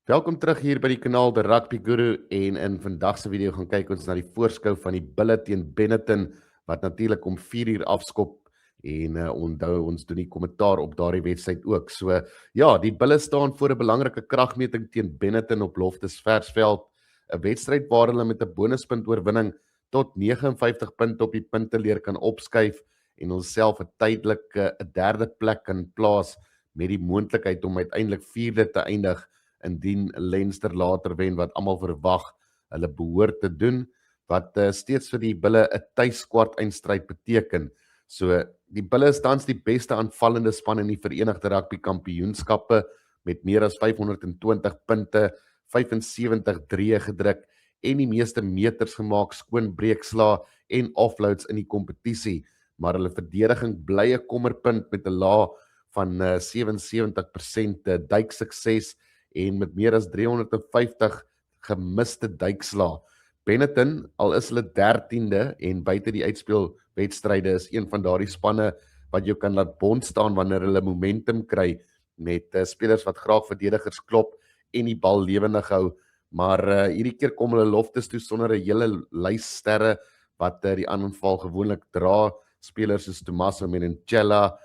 Welkom terug hier by die kanaal The Rugby Guru en in vandag se video gaan kyk ons na die voorskou van die Bulle teen Benetton wat natuurlik om 4 uur afskop en onthou ons doen die kommentaar op daardie wedstryd ook. So ja, die Bulle staan voor 'n belangrike kragmeting teen Benetton op Loftus Versveld, 'n wedstryd waar hulle met 'n bonuspunt oorwinning tot 59 punte op die punteleer kan opskuif en onsself 'n tydelike 'n derde plek kan plaas met die moontlikheid om uiteindelik 4de te eindig indien Leinster later wen wat almal verwag hulle behoort te doen, wat steeds vir die Bulle 'n tuiskwart eindstryd beteken. So die Bulle is tans die beste aanvallende span in die Verenigde Rugby Kampioenskappe met meer as 520 punte, 75 drieë gedruk en die meeste meters gemaak, skoon breekslae en offloads in die kompetisie, maar hulle verdediging bly 'n kommerpunt met 'n laag van 77% duik sukses en met meer as 350 gemiste duikslae. Benetton, al is hulle 13de en buite die uitspelwedstryde, is een van daardie spanne wat jou kan laat bond staan wanneer hulle momentum kry met spelers wat graag verdedigers klop en die bal lewendig hou. Maar hierdie keer kom hulle Loftus toe sonder 'n hele lys sterre wat die aanval gewoonlik dra. Spelers soos Tommaso Menonchella,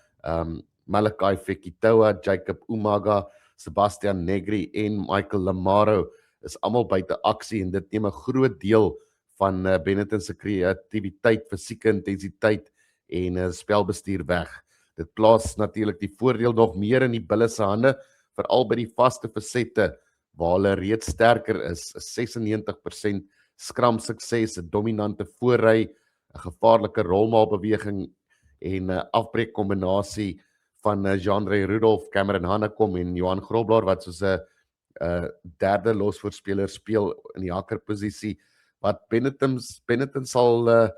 Malakai Fekitoa, Jacob Umaga, Sebastian Negri en Michael Lamaro is almal buite aksie en dit neem 'n groot deel van Benetton se kreatiwiteit, fisieke intensiteit en spelbestuur weg. Dit plaas natuurlik die voordeel nog meer in die Bulle se hande, veral by die vaste fasette waar hulle reeds sterker is. 'n 96% skram sukses, 'n dominante voorry, 'n gevaarlike rolmaalbeweging en 'n afbreek kombinasie van Jean-Ray Rudolph, Cameron Hanekom en Johan Grobler wat soos 'n derde losvoorspeler speel in die hakkerposisie wat Benetton sal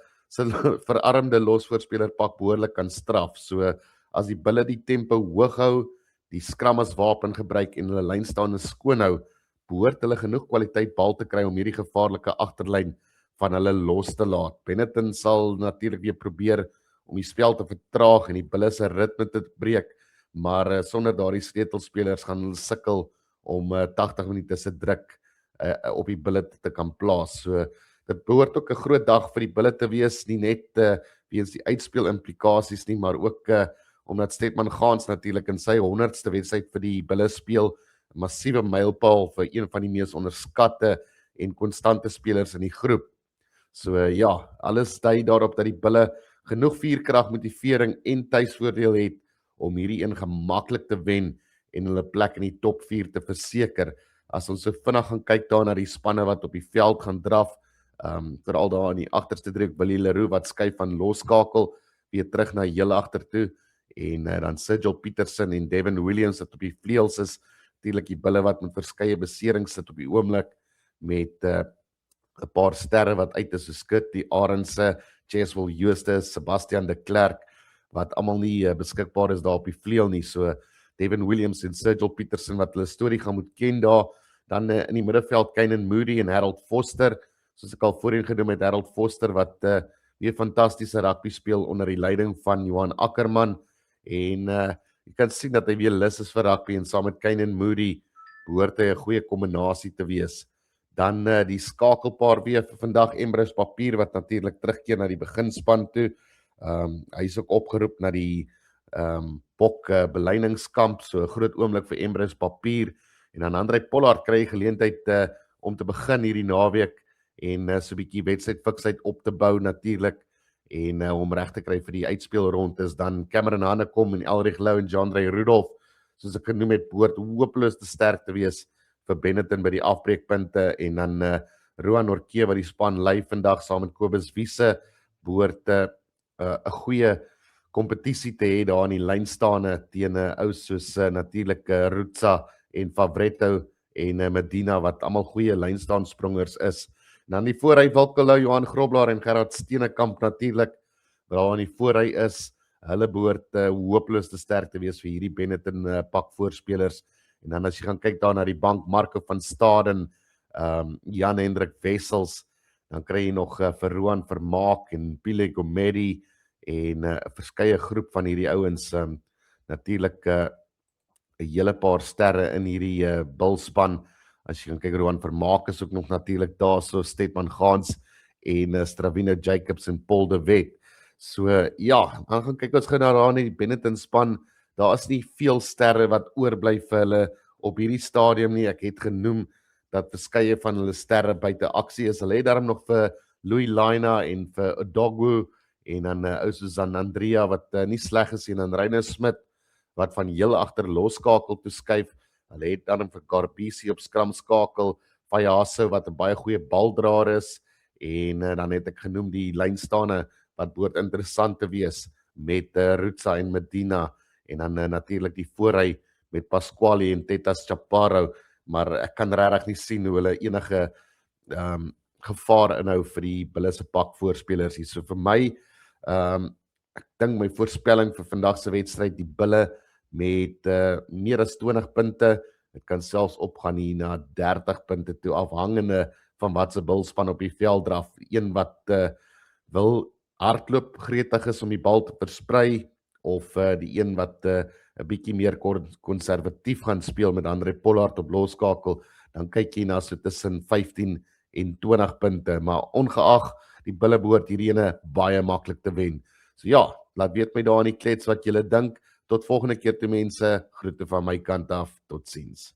verarmde losvoorspeler pak behoorlik kan straf. So as die Bulle die tempo hoog hou, die skram as wapen gebruik en hulle lynstaande skoon hou, behoort hulle genoeg kwaliteit bal te kry om hierdie gevaarlike agterlyn van hulle los te laat. Benetton sal natuurlik weer probeer om die spel te vertraag en die Bulle se ritme te breek, maar sonder daardie sleutelspelers gaan hulle sukkel om 80 minute se druk op die Bulle te kan plaas. So dit behoort ook 'n groot dag vir die Bulle te wees, nie net weens die uitspeel implikasies nie, maar ook omdat Stedman Gans natuurlik in sy 100ste wedstryd vir die Bulle speel, 'n massiewe mylpaal vir een van die mees onderskatte en konstante spelers in die groep. So ja, alles dui daarop dat die Bulle genoeg vuurkrag, motivering en tuisvoordeel het om hierdie een gemaklik te wen en hulle plek in die top 4 te verseker. As ons so vinnig gaan kyk daar na die spanne wat op die veld gaan draf, veral daar in die agterste driehoek, Willie Leroux wat skuif van loskakel weer terug na heel agter toe en dan Sergio Peterson en Devin Williams wat op die vleuels is. Natuurlik die Bulle wat met verskeie beserings sit op die oomblik met 'n paar sterre wat uit is, so Skit, die Arendse, Cheswell Justus, Sebastian de Klerk, wat almal nie beskikbaar is daar op die vleuel nie. So Devin Williams en Sergio Peterson wat hulle storie gaan moet ken daar. Dan in die middelveld Kainan Moody en Harold Foster, soos ek al voorheen genoem het, Harold Foster wat weer fantastiese rugby speel onder die leiding van Johan Ackerman en jy kan sien dat hy weer lus is vir rugby en saam met Kainan Moody behoort hy 'n goeie kombinasie te wees. Dan die skakelpaar weer vir vandag, Embrus Papier wat natuurlik terugkeer na die beginspan toe. Hy is ook opgeroep na die Bok beleidingskamp, so 'n groot oomblik vir Embrus Papier. En dan Andrei Pollard kry geleentheid om te begin hierdie naweek en so 'n bietjie wedstrydfiksheid op te bou natuurlik en om reg te kry vir die uitspelrondes. Dan Cameron Hanekom en Elrich Lou en Jean-Ray Rudolph, soos ek genoem het, behoort hopeloos te sterk te wees vir Benetton by die afbreekpunte en dan Roan Orke wat die span lei vandag saam met Kobus Wiese behoort 'n goeie kompetisie te hê daar in die lynstaande teen ou soos natuurlik Rutsa en Favretto en Medina wat almal goeie lynstaansprongers is. En dan die voorry Wilkelou, Johan Grobler en Gerard Steenekamp natuurlik waar in die voorry is. Hulle behoort hopeloos te sterk te wees vir hierdie Benetton pak voorspelers. En dan as jy gaan kyk daar na die bank, Marco van Staden, Jan Hendrik Wessels, dan kry jy nog vir Roan Vermaak en Pile Gomedi en 'n verskeie groep van hierdie ouens, natuurlik 'n hele paar sterre in hierdie Bullspan As jy kan kyk, Rowan Vermaak is ook nog natuurlik daar, so Stefan Gans en Stravino Jacobs en Paul de Wet. So ja, dan gaan kyk ons gou na daar in die Benetton span. Daar is nie veel sterre wat oorbly vir hulle op hierdie stadium nie. Ek het genoem dat verskeie van hulle sterre buite aksie is. Hulle het daarom nog vir Louis Lina en vir Odogwu en dan ou Susan Andrea wat nie sleg is en dan Reiner Smit wat van heel agter losskakel toe skuif. Hulle het dan vir Garbisi op skram skakel, Fayase wat 'n baie goeie baldraer is en dan het ek genoem die lynstane wat behoort interessant te wees met Rutsa en Medina en dan natuurlik die voorry met Pasquale en Tetas Chaparro, maar ek kan regtig nie sien hoe hulle enige gevaar inhou vir die Bulle se pak voorspelers hier. So vir my ek dink my voorspelling vir vandag se wedstryd, die Bulle met meer as 20 punte, dit kan selfs opgaan hier na 30 punte toe, afhangende van wat se Bullspan op die veld draf. Een wat wil hardloop, gretig is om die bal te versprei, of die een wat 'n bietjie meer konservatief gaan speel met Andre Pollard op losskakel, dan kyk jy na so tussen 15 en 20 punte, maar ongeag die Bulle behoort hierdie ene baie maklik te wen. So ja, laat weet my daar in die klets wat julle dink. Tot volgende keer toe mense, groete van my kant af, totsiens.